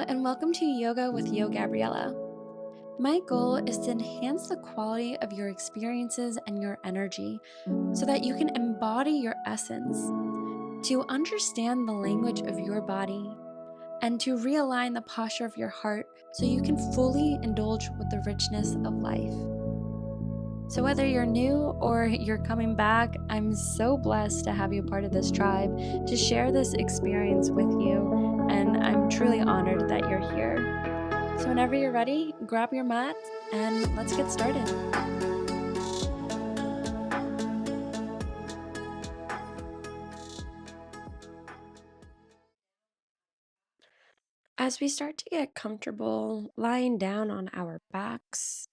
and welcome to Yoga with Yo Gabriella. My goal is to enhance the quality of your experiences and your energy so that you can embody your essence, to understand the language of your body, and to realign the posture of your heart so you can fully indulge with the richness of life. So, whether you're new or you're coming back, I'm so blessed to have you part of this tribe, to share this experience with you, and I'm truly honored that you're here. So, whenever you're ready, grab your mat and let's get started. As we start to get comfortable lying down on our backs,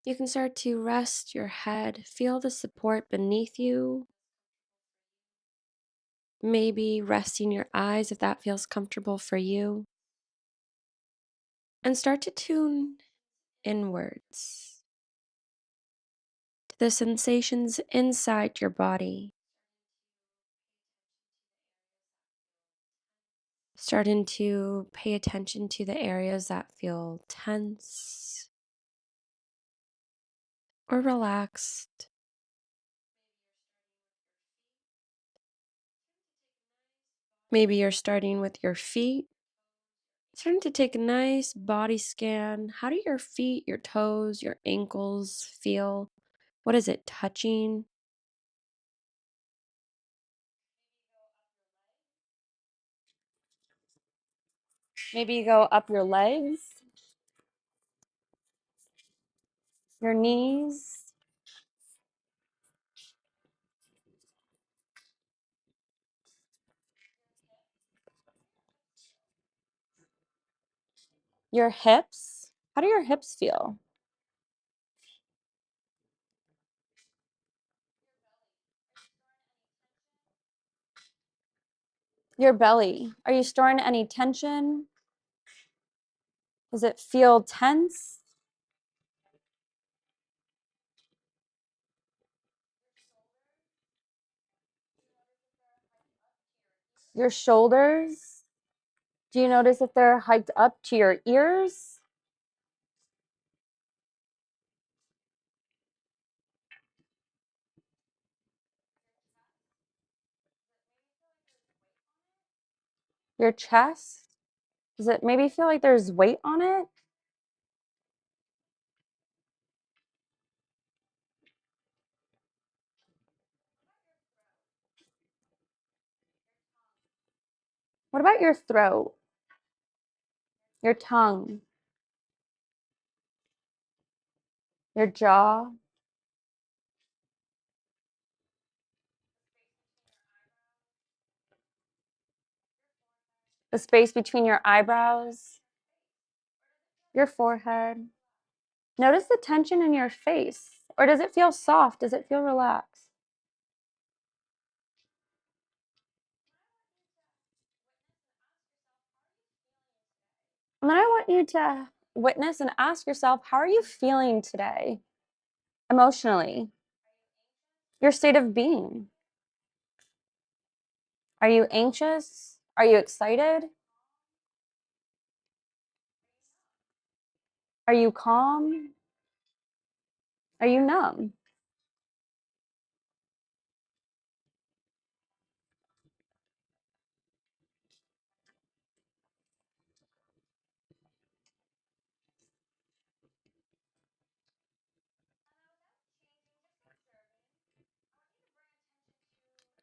you can start to rest your head, feel the support beneath you. Maybe resting your eyes if that feels comfortable for you. And start to tune inwards to the sensations inside your body. Starting to pay attention to the areas that feel tense or relaxed. Maybe you're starting with your feet. Starting to take a nice body scan. How do your feet, your toes, your ankles feel? What is it touching? Maybe you go up your legs, your knees, your hips. How do your hips feel? Your belly. Are you storing any tension? Does it feel tense? Your shoulders. Do you notice if they're hiked up to your ears? Your chest? Does it maybe feel like there's weight on it? What about your throat? Your tongue? Your jaw? The space between your eyebrows? Your forehead? Notice the tension in your face. Or does it feel soft? Does it feel relaxed? And then I want you to witness and ask yourself, how are you feeling today emotionally? Your state of being. Are you anxious? Are you excited? Are you calm? Are you numb?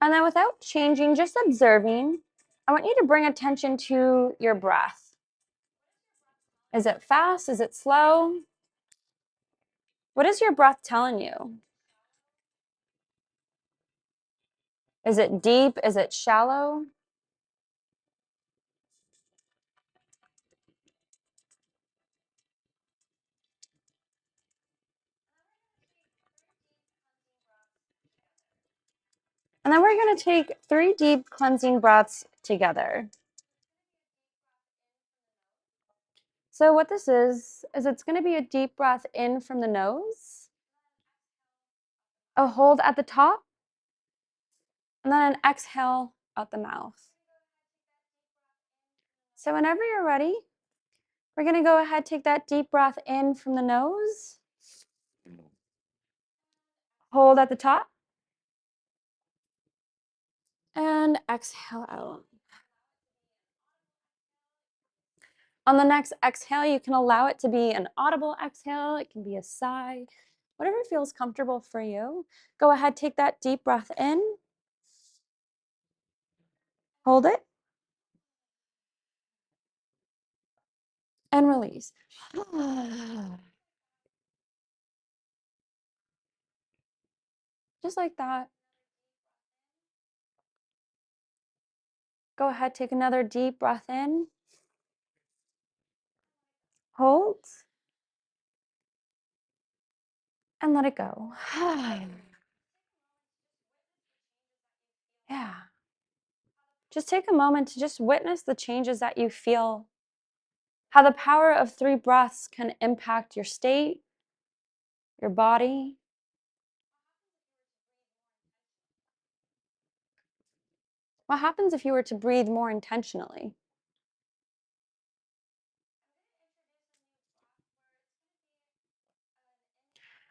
And then without changing, just observing, I want you to bring attention to your breath. Is it fast? Is it slow? What is your breath telling you? Is it deep? Is it shallow? And then we're going to take 3 deep cleansing breaths together. So what this is it's going to be a deep breath in from the nose, a hold at the top, and then an exhale out the mouth. So whenever you're ready, we're going to go ahead, take that deep breath in from the nose. Hold at the top. And exhale out. On the next exhale, you can allow it to be an audible exhale. It can be a sigh, whatever feels comfortable for you. Go ahead, take that deep breath in. Hold it. And release. Just like that. Go ahead, take another deep breath in. Hold. And let it go. Yeah. Just take a moment to just witness the changes that you feel. How the power of 3 breaths can impact your state, your body. What happens if you were to breathe more intentionally?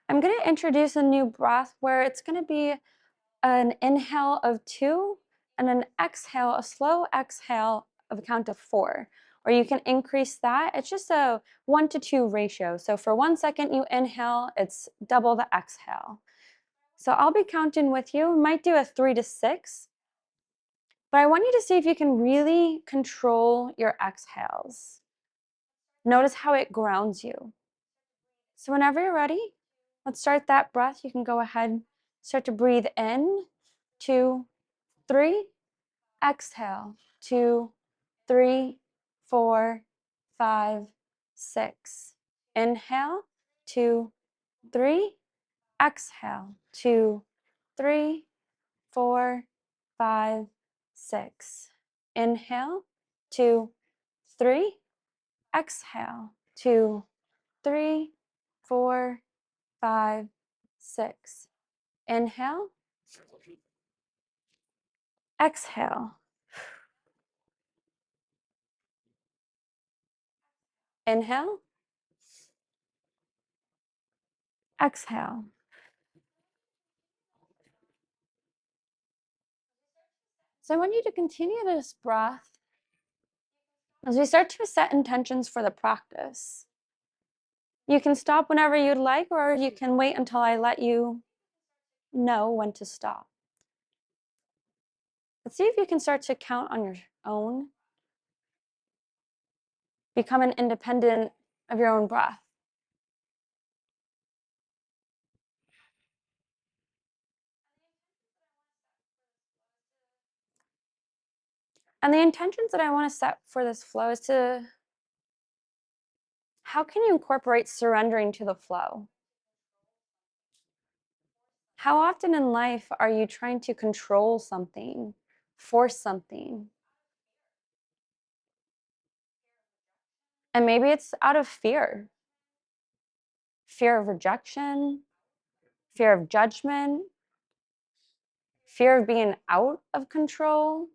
I'm going to introduce a new breath where it's going to be an inhale of 2 and an exhale, a slow exhale of a count of 4. Or you can increase that. It's just a 1 to 2 ratio. So for 1 second you inhale, it's double the exhale. So I'll be counting with you. Might do a 3 to 6. But I want you to see if you can really control your exhales. Notice how it grounds you. So whenever you're ready, let's start that breath. You can go ahead, start to breathe in, 2, 3, exhale, 2, 3, 4, 5, 6. Inhale, 2, 3, exhale, 2, 3, 4, 5, 6. Inhale, 2, 3, exhale, 2, 3, 4, 5, 6. Inhale, exhale, inhale, exhale. So I want you to continue this breath as we start to set intentions for the practice. You can stop whenever you'd like, or you can wait until I let you know when to stop. Let's see if you can start to count on your own. Become an independent of your own breath. And the intentions that I want to set for this flow is to, how can you incorporate surrendering to the flow? How often in life are you trying to control something, force something? And maybe it's out of fear. Fear of rejection, fear of judgment, fear of being out of control,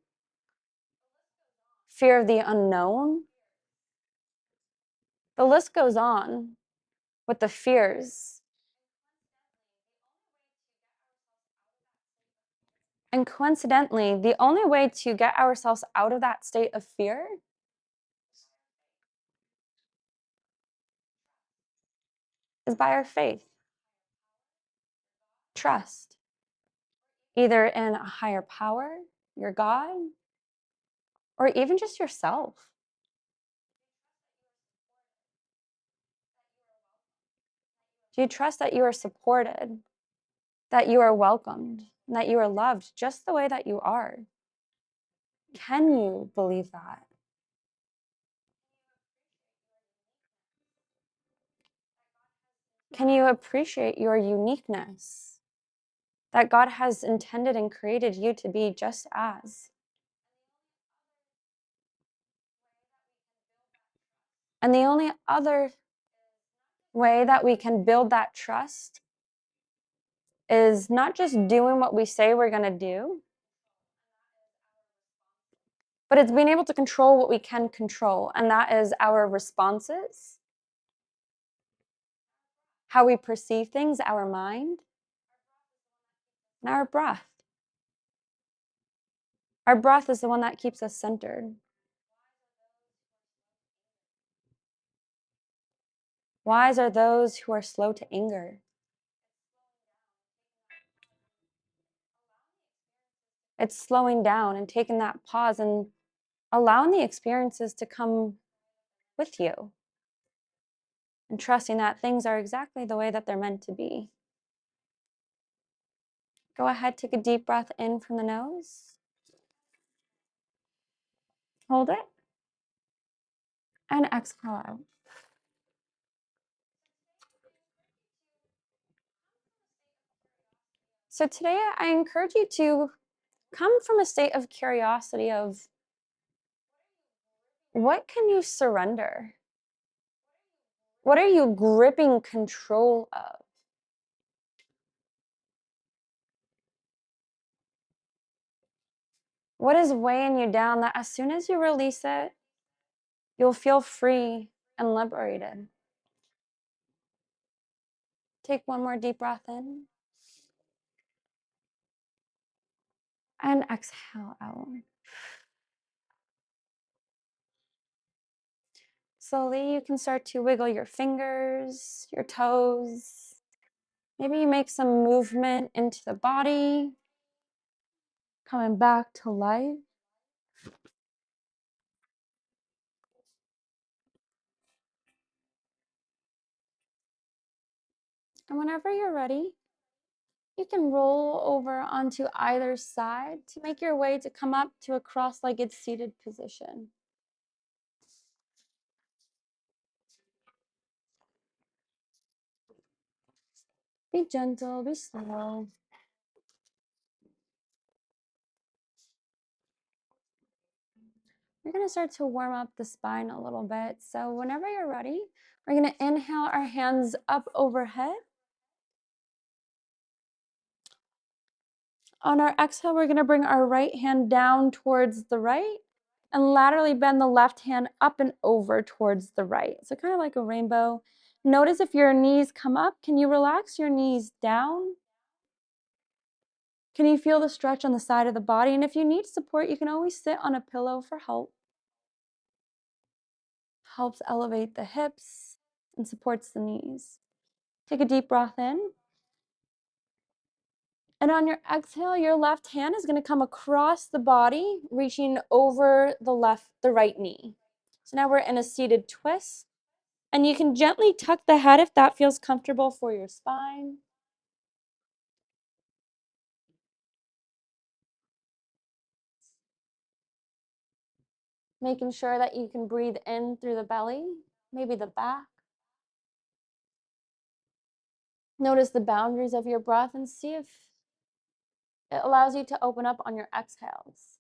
fear of the unknown. The list goes on with the fears. And coincidentally, the only way to get ourselves out of that state of fear is by our faith. Trust, either in a higher power, your God, or even just yourself. Do you trust that you are supported, that you are welcomed, and that you are loved just the way that you are? Can you believe that? Can you appreciate your uniqueness? That God has intended and created you to be just as. And the only other way that we can build that trust is not just doing what we say we're going to do, but it's being able to control what we can control, and that is our responses, how we perceive things, our mind, and our breath. Our breath is the one that keeps us centered. Wise are those who are slow to anger. It's slowing down and taking that pause and allowing the experiences to come with you and trusting that things are exactly the way that they're meant to be. Go ahead, take a deep breath in from the nose. Hold it. And exhale out. So today I encourage you to come from a state of curiosity of what can you surrender? What are you gripping control of? What is weighing you down that as soon as you release it, you'll feel free and liberated? Take one more deep breath in. And exhale out. Slowly, you can start to wiggle your fingers, your toes. Maybe you make some movement into the body, coming back to life. And whenever you're ready, you can roll over onto either side to make your way to come up to a cross-legged seated position. Be gentle, be slow. We're going to start to warm up the spine a little bit. So whenever you're ready, we're going to inhale our hands up overhead. On our exhale, we're going to bring our right hand down towards the right and laterally bend the left hand up and over towards the right. So kind of like a rainbow. Notice if your knees come up, can you relax your knees down? Can you feel the stretch on the side of the body? And if you need support, you can always sit on a pillow for help. Helps elevate the hips and supports the knees. Take a deep breath in. And on your exhale, your left hand is going to come across the body, reaching over the right knee. So now we're in a seated twist. And you can gently tuck the head if that feels comfortable for your spine. Making sure that you can breathe in through the belly, maybe the back. Notice the boundaries of your breath and see if it allows you to open up on your exhales.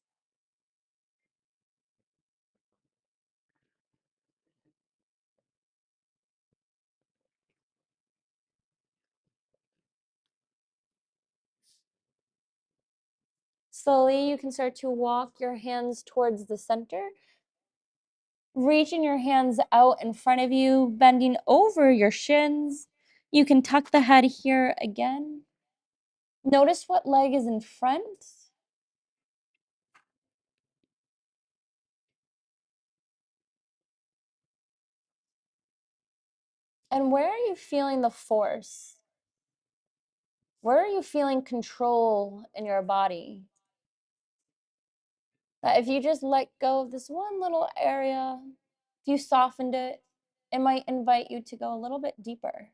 Slowly, you can start to walk your hands towards the center, reaching your hands out in front of you, bending over your shins. You can tuck the head here again. Notice what leg is in front. And where are you feeling the force? Where are you feeling control in your body? That if you just let go of this one little area, if you softened it, it might invite you to go a little bit deeper.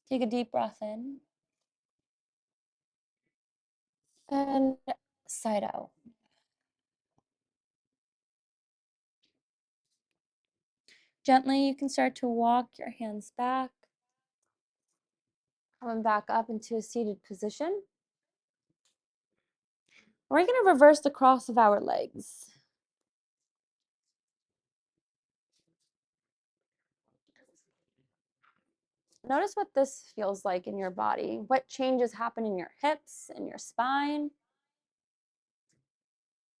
Take a deep breath in. And side out. Gently, you can start to walk your hands back, coming back up into a seated position. We're going to reverse the cross of our legs. Notice what this feels like in your body. What changes happen in your hips, in your spine.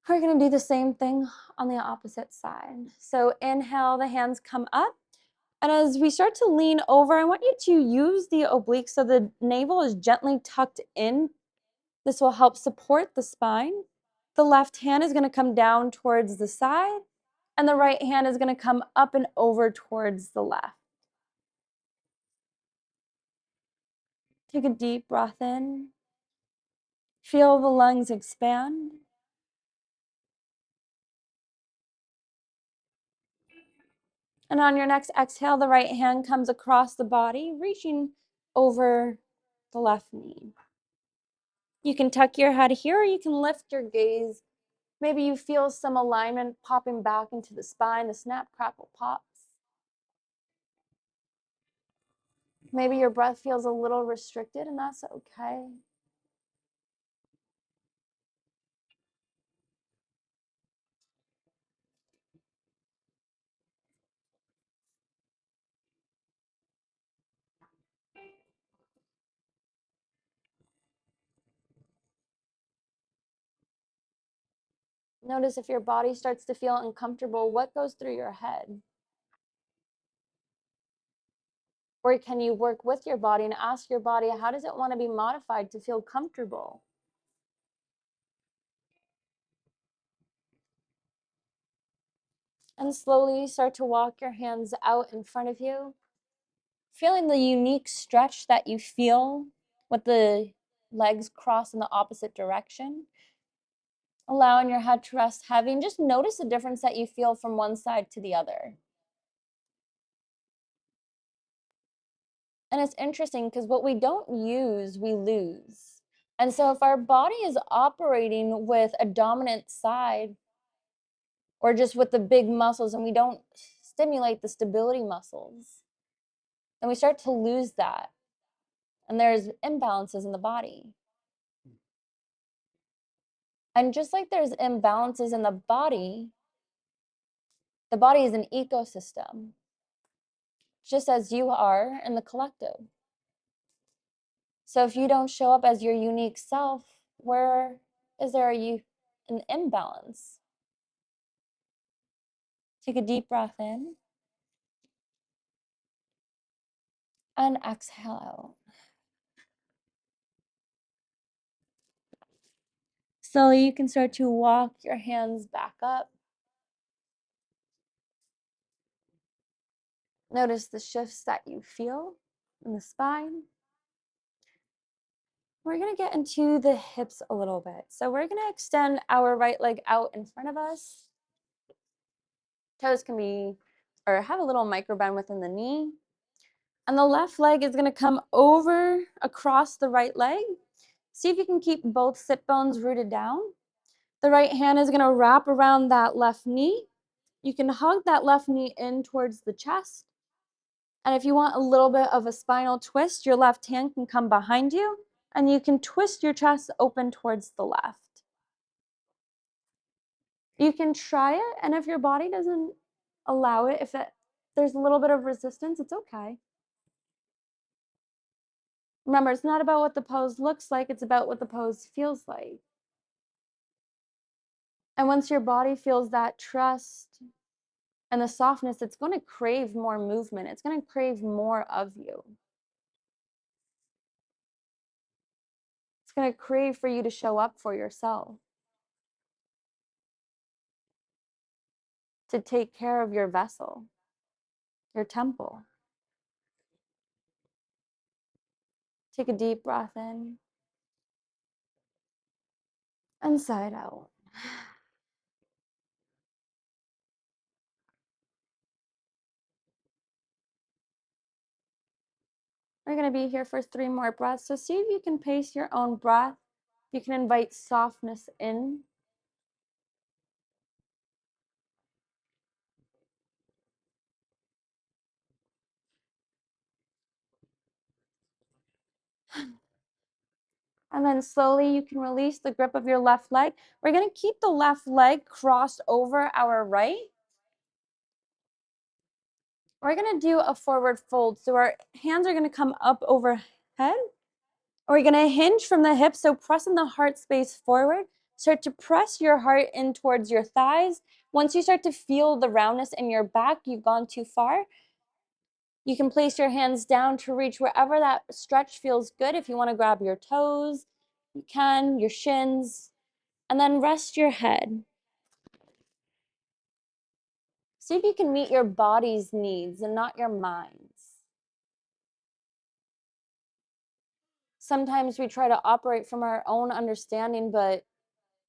We're going to do the same thing on the opposite side. So inhale, the hands come up. And as we start to lean over, I want you to use the obliques so the navel is gently tucked in. This will help support the spine. The left hand is going to come down towards the side, and the right hand is going to come up and over towards the left. Take a deep breath in. Feel the lungs expand. And on your next exhale, the right hand comes across the body, reaching over the left knee. You can tuck your head here, or you can lift your gaze. Maybe you feel some alignment popping back into the spine, the snap, crackle, pops. Maybe your breath feels a little restricted, and that's okay. Notice if your body starts to feel uncomfortable, what goes through your head? Or can you work with your body and ask your body, how does it want to be modified to feel comfortable? And slowly start to walk your hands out in front of you, feeling the unique stretch that you feel with the legs cross in the opposite direction. Allowing your head to rest heavy, and just notice the difference that you feel from one side to the other. And it's interesting because what we don't use, we lose. And so if our body is operating with a dominant side or just with the big muscles and we don't stimulate the stability muscles, then we start to lose that. And there's imbalances in the body. And just like there's imbalances in the body is an ecosystem, just as you are in the collective. So if you don't show up as your unique self, where is there an imbalance? Take a deep breath in and exhale out. Slowly, you can start to walk your hands back up. Notice the shifts that you feel in the spine. We're going to get into the hips a little bit. So we're going to extend our right leg out in front of us. Toes can be, or have a little micro bend within the knee. And the left leg is going to come over across the right leg. See if you can keep both sit bones rooted down. The right hand is going to wrap around that left knee. You can hug that left knee in towards the chest. And if you want a little bit of a spinal twist, your left hand can come behind you and you can twist your chest open towards the left. You can try it, and if your body doesn't allow it, there's a little bit of resistance, it's okay. Remember, it's not about what the pose looks like, it's about what the pose feels like. And once your body feels that trust and the softness, it's going to crave more movement. It's going to crave more of you. It's going to crave for you to show up for yourself, to take care of your vessel, your temple. Take a deep breath in and sigh it out. We're going to be here for 3 more breaths. So see if you can pace your own breath. You can invite softness in. And then slowly you can release the grip of your left leg. We're going to keep the left leg crossed over our right. We're going to do a forward fold. So our hands are going to come up overhead. We're going to hinge from the hips. So press in the heart space forward. Start to press your heart in towards your thighs. Once you start to feel the roundness in your back, you've gone too far. You can place your hands down to reach wherever that stretch feels good. If you want to grab your toes, you can, your shins, and then rest your head. See if you can meet your body's needs and not your mind's. Sometimes we try to operate from our own understanding, but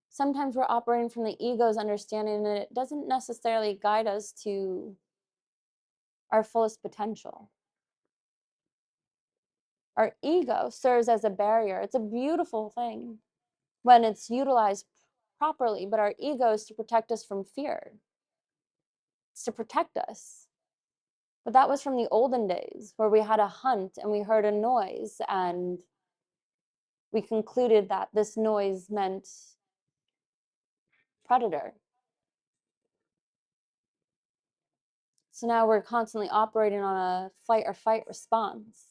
sometimes we're operating from the ego's understanding, and it doesn't necessarily guide us to our fullest potential. Our ego serves as a barrier. It's a beautiful thing when it's utilized properly, but our ego is to protect us from fear. It's to protect us. But that was from the olden days where we had a hunt and we heard a noise and we concluded that this noise meant predator. So now we're constantly operating on a fight or fight response.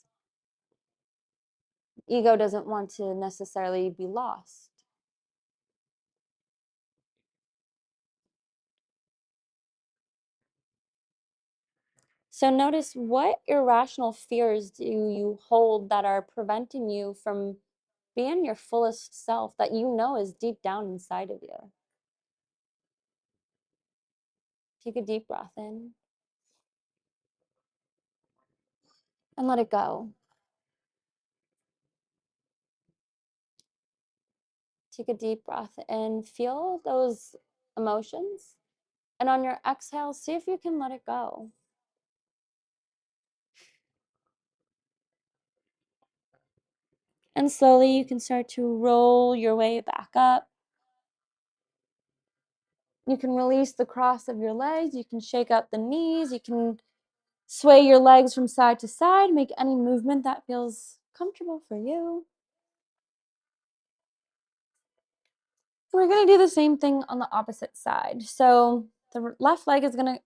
Ego doesn't want to necessarily be lost. So notice, what irrational fears do you hold that are preventing you from being your fullest self, that you know is deep down inside of you? Take a deep breath in and let it go. Take a deep breath in, feel those emotions, and on your exhale, see if you can let it go. And slowly you can start to roll your way back up. You can release the cross of your legs. You can shake out the knees. You can sway your legs from side to side. Make any movement that feels comfortable for you. We're going to do the same thing on the opposite side. So the left leg is going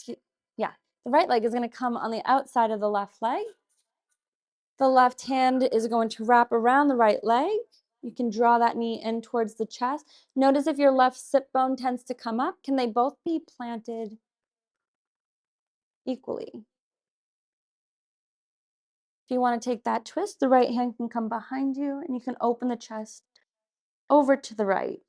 to, the right leg is going to come on the outside of the left leg. The left hand is going to wrap around the right leg. You can draw that knee in towards the chest. Notice if your left sit bone tends to come up, can they both be planted equally? If you want to take that twist, the right hand can come behind you and you can open the chest over to the right.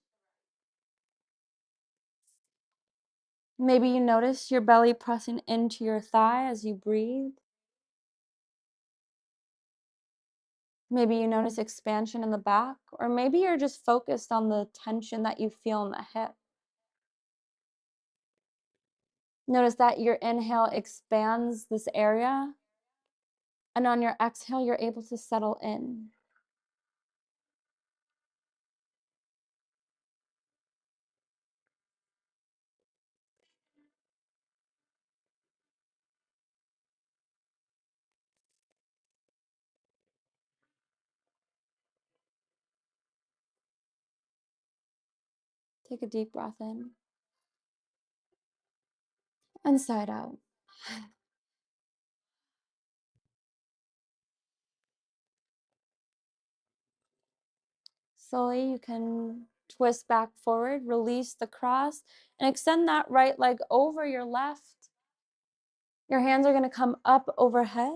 Maybe you notice your belly pressing into your thigh as you breathe. Maybe you notice expansion in the back, or maybe you're just focused on the tension that you feel in the hip. Notice that your inhale expands this area, and on your exhale, you're able to settle in. Take a deep breath in and sigh it out. Slowly, you can twist back forward, release the cross, and extend that right leg over your left. Your hands are going to come up overhead.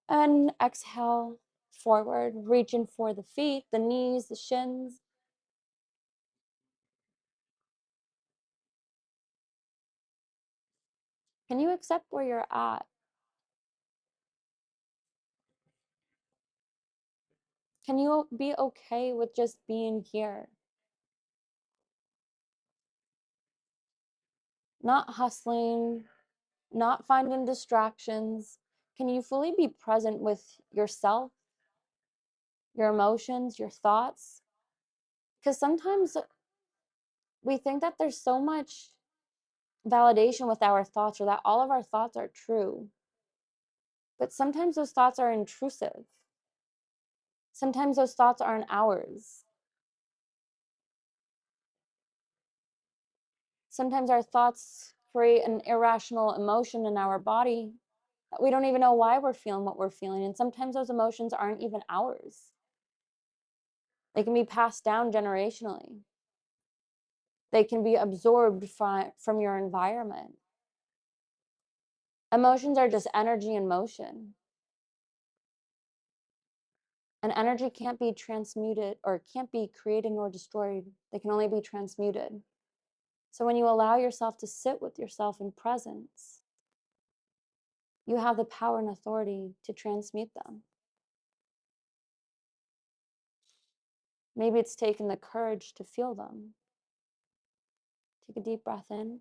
And exhale forward, reaching for the feet, the knees, the shins. Can you accept where you're at? Can you be okay with just being here? Not hustling, not finding distractions. Can you fully be present with yourself, your emotions, your thoughts? Because sometimes we think that there's so much validation with our thoughts, or that all of our thoughts are true. But sometimes those thoughts are intrusive. Sometimes those thoughts aren't ours. Sometimes our thoughts create an irrational emotion in our body that we don't even know why we're feeling what we're feeling. And sometimes those emotions aren't even ours. They can be passed down generationally. They can be absorbed from your environment. Emotions are just energy in motion. And energy can't be transmuted or can't be created nor destroyed. They can only be transmuted. So when you allow yourself to sit with yourself in presence, you have the power and authority to transmute them. Maybe it's taken the courage to feel them. Take a deep breath in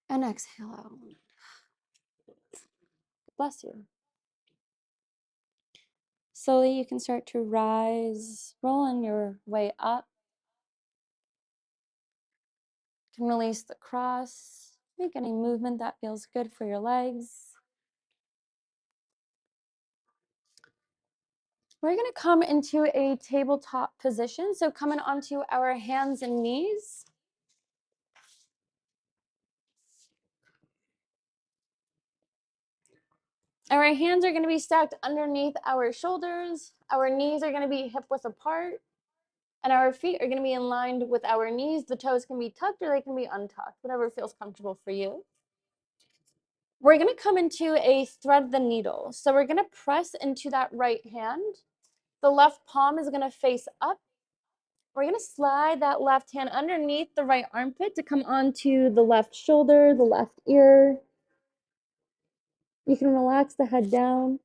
and exhale out. Bless you. Slowly you can start to rise, rolling your way up. You can release the cross, make any movement that feels good for your legs. We're going to come into a tabletop position. So coming onto our hands and knees. Our hands are going to be stacked underneath our shoulders. Our knees are going to be hip width apart. And our feet are going to be in line with our knees. The toes can be tucked or they can be untucked, whatever feels comfortable for you. We're going to come into a thread the needle. So we're going to press into that right hand. The left palm is going to face up. We're going to slide that left hand underneath the right armpit to come onto the left shoulder, the left ear. You can relax the head down.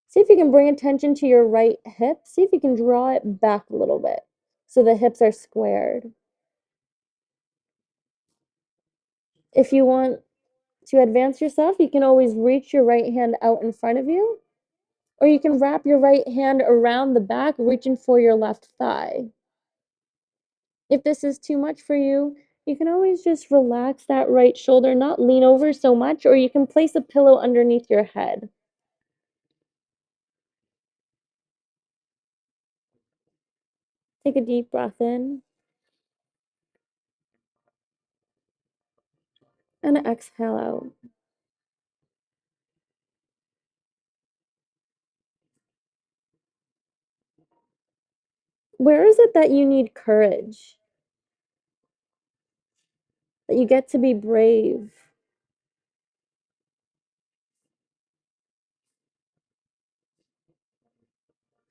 See if you can bring attention to your right hip. See if you can draw it back a little bit so the hips are squared. If you want to advance yourself, you can always reach your right hand out in front of you, or you can wrap your right hand around the back, reaching for your left thigh. If this is too much for you, you can always just relax that right shoulder, not lean over so much, or you can place a pillow underneath your head. Take a deep breath in and exhale out. Where is it that you need courage? That you get to be brave?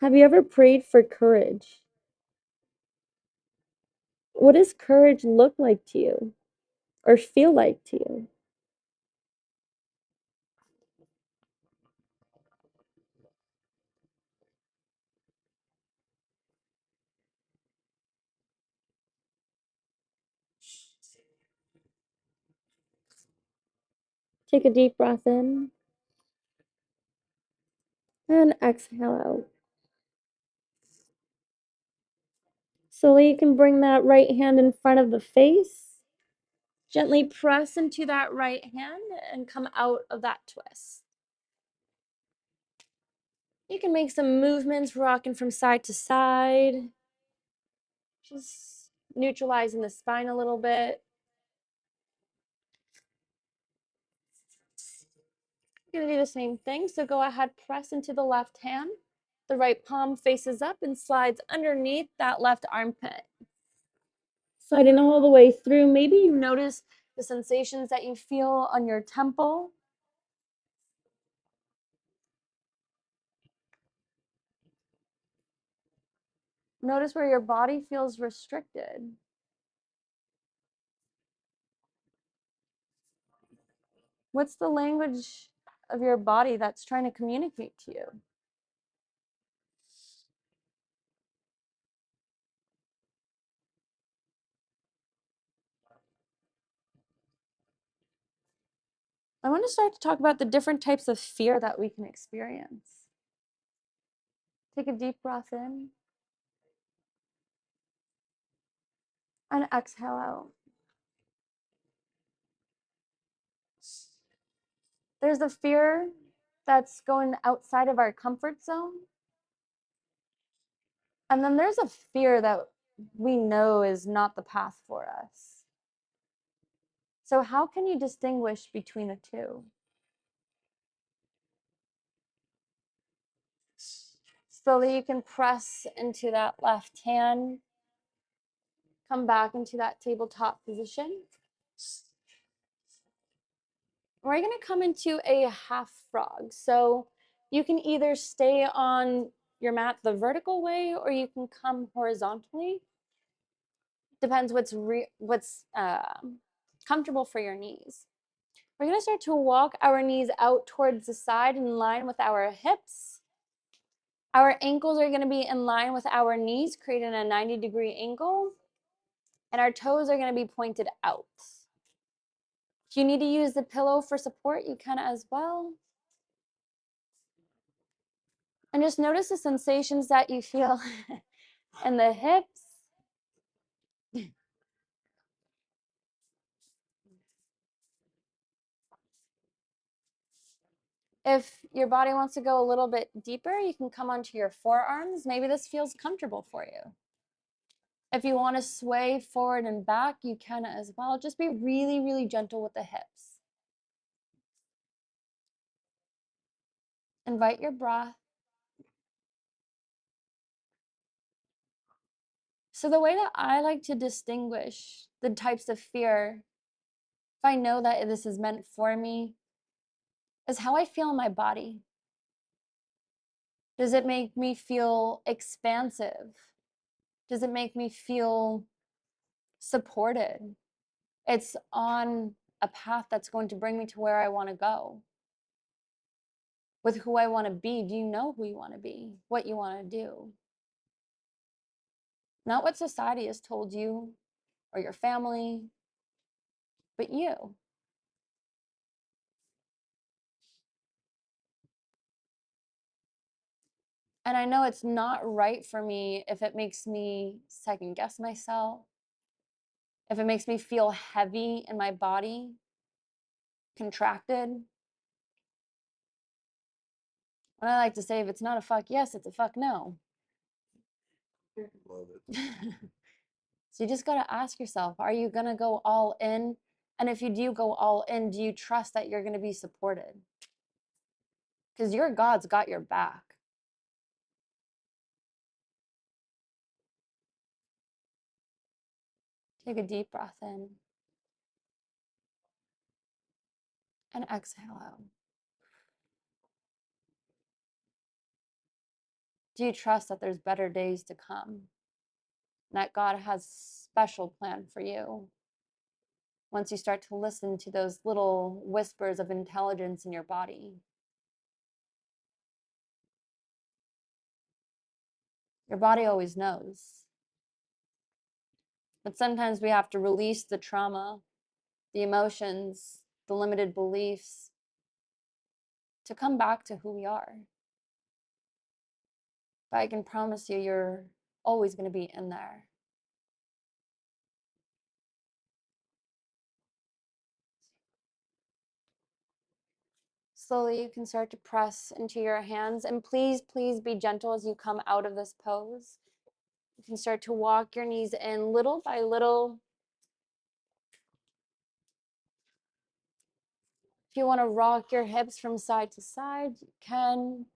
Have you ever prayed for courage? What does courage look like to you or feel like to you? Take a deep breath in and exhale out. Slowly, you can bring that right hand in front of the face. Gently press into that right hand and come out of that twist. You can make some movements, rocking from side to side. Just neutralizing the spine a little bit. You're going to do the same thing. So go ahead, press into the left hand. The right palm faces up and slides underneath that left armpit. Sliding all the way through. Maybe you notice the sensations that you feel on your temple. Notice where your body feels restricted. What's the language of your body that's trying to communicate to you? I want to start to talk about the different types of fear that we can experience. Take a deep breath in and exhale out. There's a fear that's going outside of our comfort zone. And then there's a fear that we know is not the path for us. So how can you distinguish between the two? Slowly you can press into that left hand, come back into that tabletop position. We're going to come into a half frog. So you can either stay on your mat the vertical way or you can come horizontally. Depends what's comfortable for your knees. We're going to start to walk our knees out towards the side in line with our hips. Our ankles are going to be in line with our knees, creating a 90-degree angle. And our toes are going to be pointed out. If you need to use the pillow for support, you can as well. And just notice the sensations that you feel in the hips. If your body wants to go a little bit deeper, you can come onto your forearms. Maybe this feels comfortable for you. If you want to sway forward and back, you can as well. Just be really, really gentle with the hips. Invite your breath. So the way that I like to distinguish the types of fear, if I know that this is meant for me, is how I feel in my body. Does it make me feel expansive? Does it make me feel supported? It's on a path that's going to bring me to where I want to go. With who I want to be. Do you know who you want to be? What you want to do? Not what society has told you or your family, but you. And I know it's not right for me if it makes me second guess myself, if it makes me feel heavy in my body, contracted. And I like to say, if it's not a fuck yes, it's a fuck no. Love it. So you just got to ask yourself, are you going to go all in? And if you do go all in, do you trust that you're going to be supported? Because your God's got your back. Take a deep breath in and exhale out. Do you trust that there's better days to come? That God has a special plan for you? Once you start to listen to those little whispers of intelligence in your body. Your body always knows. But sometimes we have to release the trauma, the emotions, the limited beliefs to come back to who we are. But I can promise you, you're always going to be in there. Slowly, you can start to press into your hands. And please, please be gentle as you come out of this pose. You can start to walk your knees in little by little. If you want to rock your hips from side to side, you can.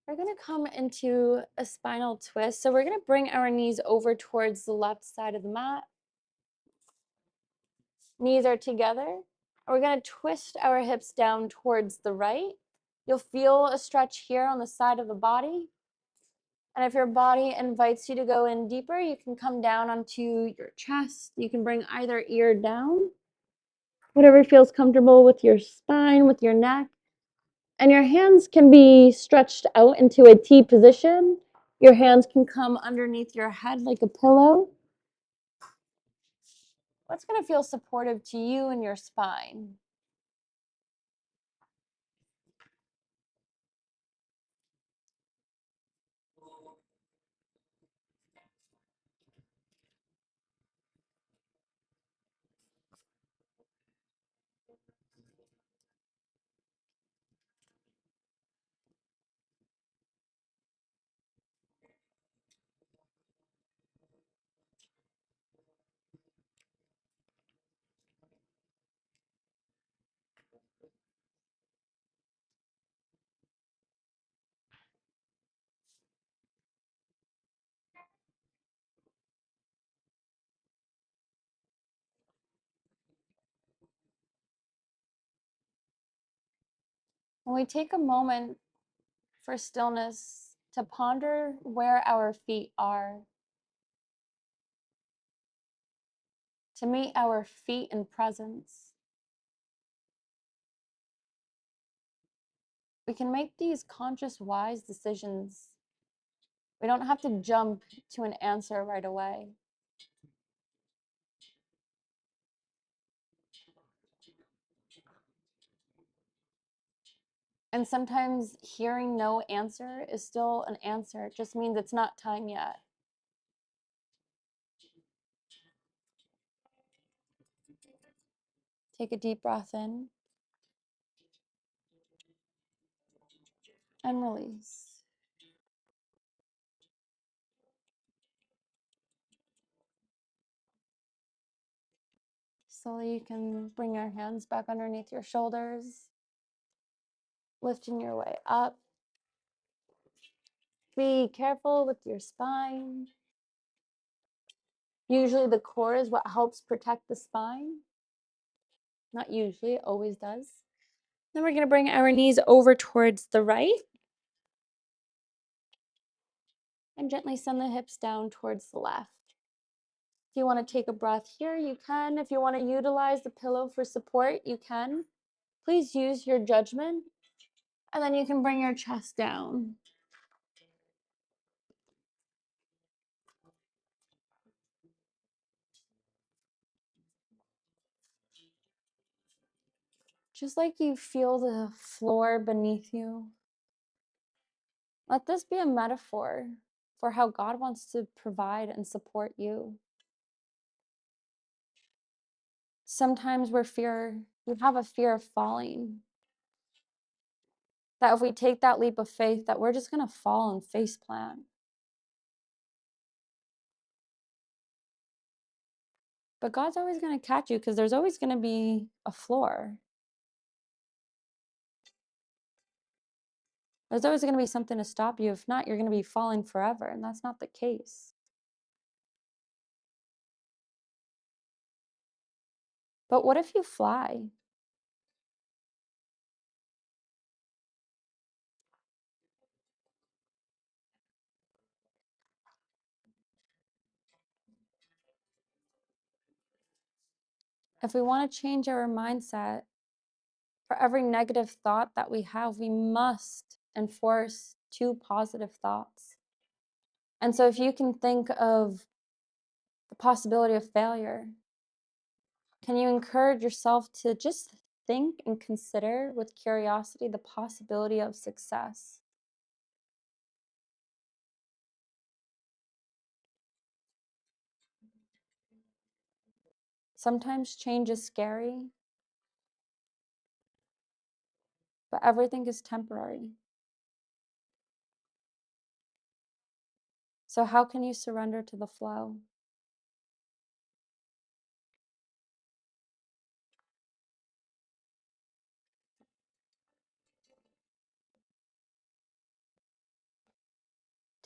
We're going to come into a spinal twist. So we're going to bring our knees over towards the left side of the mat. Knees are together. We're going to twist our hips down towards the right. You'll feel a stretch here on the side of the body. And if your body invites you to go in deeper, you can come down onto your chest. You can bring either ear down, whatever feels comfortable with your spine, with your neck. And your hands can be stretched out into a T position. Your hands can come underneath your head like a pillow. What's going to feel supportive to you and your spine? And we take a moment for stillness to ponder where our feet are, to meet our feet in presence. We can make these conscious, wise decisions. We don't have to jump to an answer right away. And sometimes hearing no answer is still an answer. It just means it's not time yet. Take a deep breath in and release. Slowly, you can bring your hands back underneath your shoulders, lifting your way up. Be careful with your spine. Usually the core is what helps protect the spine. Not usually, it always does. Then we're going to bring our knees over towards the right and gently send the hips down towards the left. If you want to take a breath here, you can. If you want to utilize the pillow for support, you can. Please use your judgment. And then you can bring your chest down. Just like you feel the floor beneath you. Let this be a metaphor for how God wants to provide and support you. Sometimes we have a fear of falling. That if we take that leap of faith, that we're just going to fall and face plant. But God's always going to catch you because there's always going to be a floor. There's always going to be something to stop you. If not, you're going to be falling forever, and that's not the case. But what if you fly? If we want to change our mindset, for every negative thought that we have, we must enforce 2 positive thoughts. And so if you can think of the possibility of failure, can you encourage yourself to just think and consider with curiosity the possibility of success? Sometimes change is scary, but everything is temporary. So how can you surrender to the flow?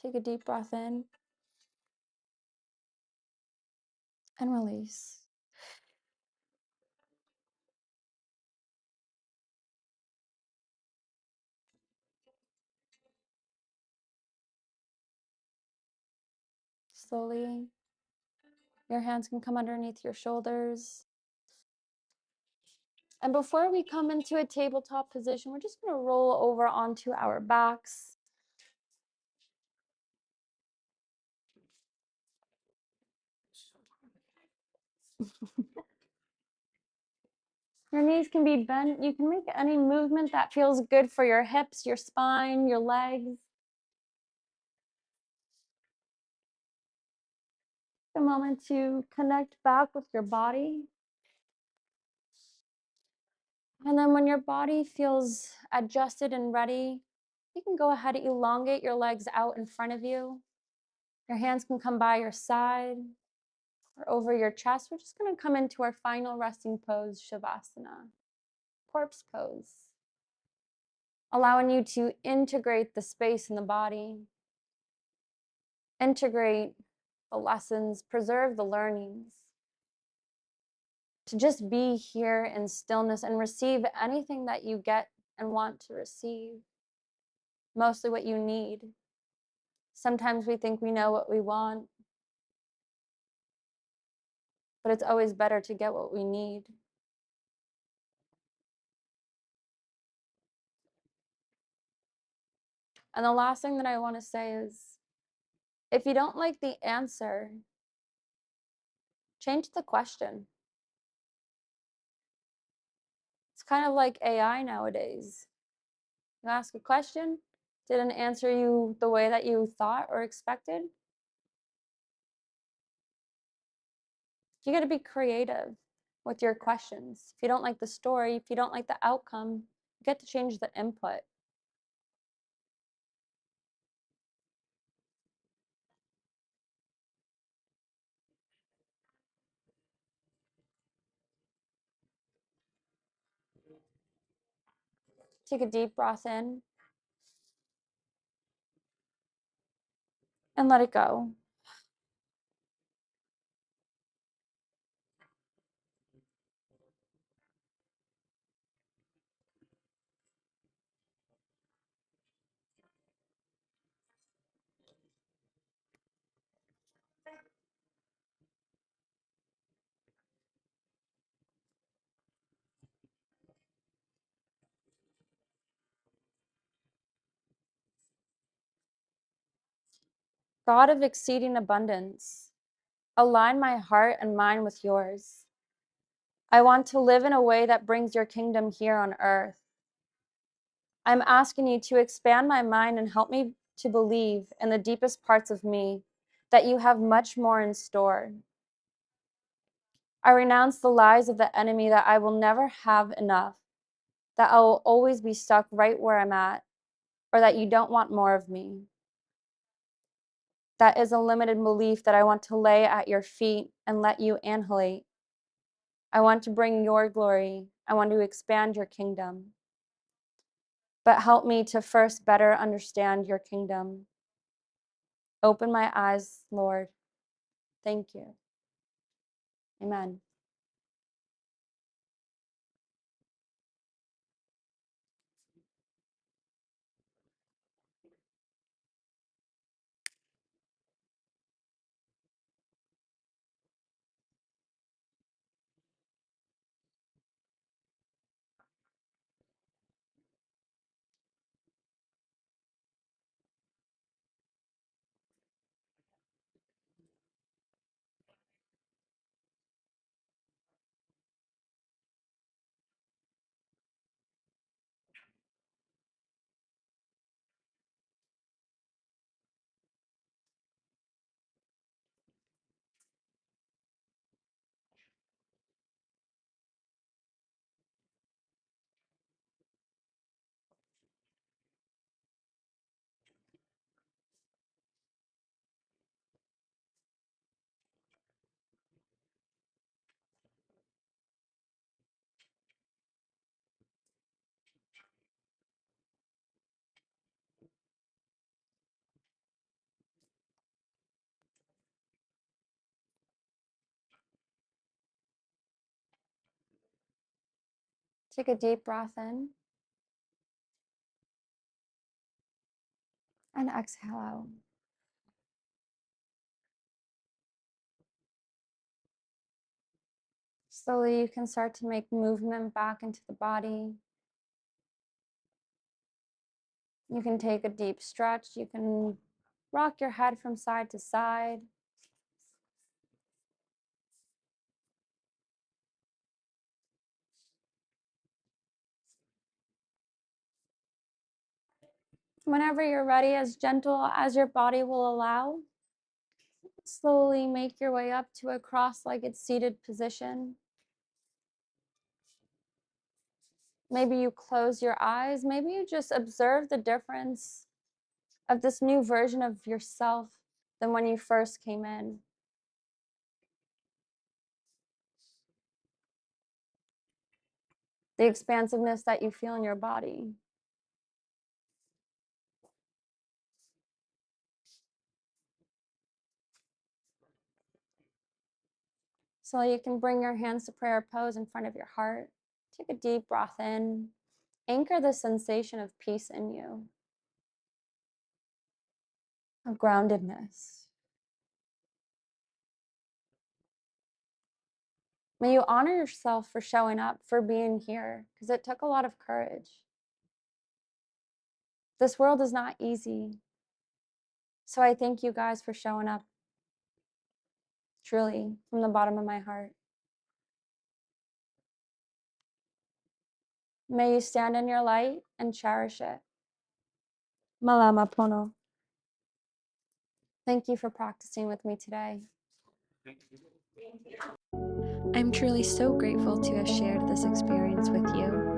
Take a deep breath in and release. Slowly, your hands can come underneath your shoulders. And before we come into a tabletop position, we're just going to roll over onto our backs. Your knees can be bent. You can make any movement that feels good for your hips, your spine, your legs. A moment to connect back with your body. And then when your body feels adjusted and ready, you can go ahead and elongate your legs out in front of you. Your hands can come by your side or over your chest. We're just going to come into our final resting pose, Shavasana, corpse pose. Allowing you to integrate the space in the body, integrate the lessons, preserve the learnings, to just be here in stillness and receive anything that you get and want to receive, mostly what you need. Sometimes we think we know what we want, but it's always better to get what we need. And the last thing that I want to say is, if you don't like the answer, change the question. It's kind of like AI nowadays. You ask a question, didn't answer you the way that you thought or expected. You got to be creative with your questions. If you don't like the story, if you don't like the outcome, you get to change the input. Take a deep breath in and let it go. God of exceeding abundance, align my heart and mind with yours. I want to live in a way that brings your kingdom here on earth. I'm asking you to expand my mind and help me to believe in the deepest parts of me that you have much more in store. I renounce the lies of the enemy that I will never have enough, that I will always be stuck right where I'm at, or that you don't want more of me. That is a limited belief that I want to lay at your feet and let you annihilate. I want to bring your glory. I want to expand your kingdom. But help me to first better understand your kingdom. Open my eyes, Lord. Thank you. Amen. Take a deep breath in and exhale out. Slowly, you can start to make movement back into the body. You can take a deep stretch. You can rock your head from side to side. Whenever you're ready, as gentle as your body will allow, slowly make your way up to a cross-legged seated position. Maybe you close your eyes. Maybe you just observe the difference of this new version of yourself than when you first came in. The expansiveness that you feel in your body. So you can bring your hands to prayer pose in front of your heart. Take a deep breath in Anchor the sensation of peace in you, of groundedness. May you honor yourself for showing up, for being here, because it took a lot of courage. This world is not easy. So I thank you guys for showing up, truly, from the bottom of my heart. May you stand in your light and cherish it. Malama Pono. Thank you for practicing with me today. I'm truly so grateful to have shared this experience with you.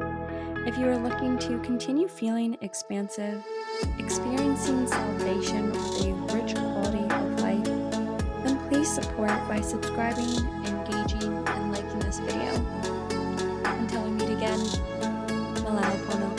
If you are looking to continue feeling expansive, experiencing salvation with a rich quality of life, then please support by subscribing, engaging, and liking this video. Until we meet again, Malao Pono.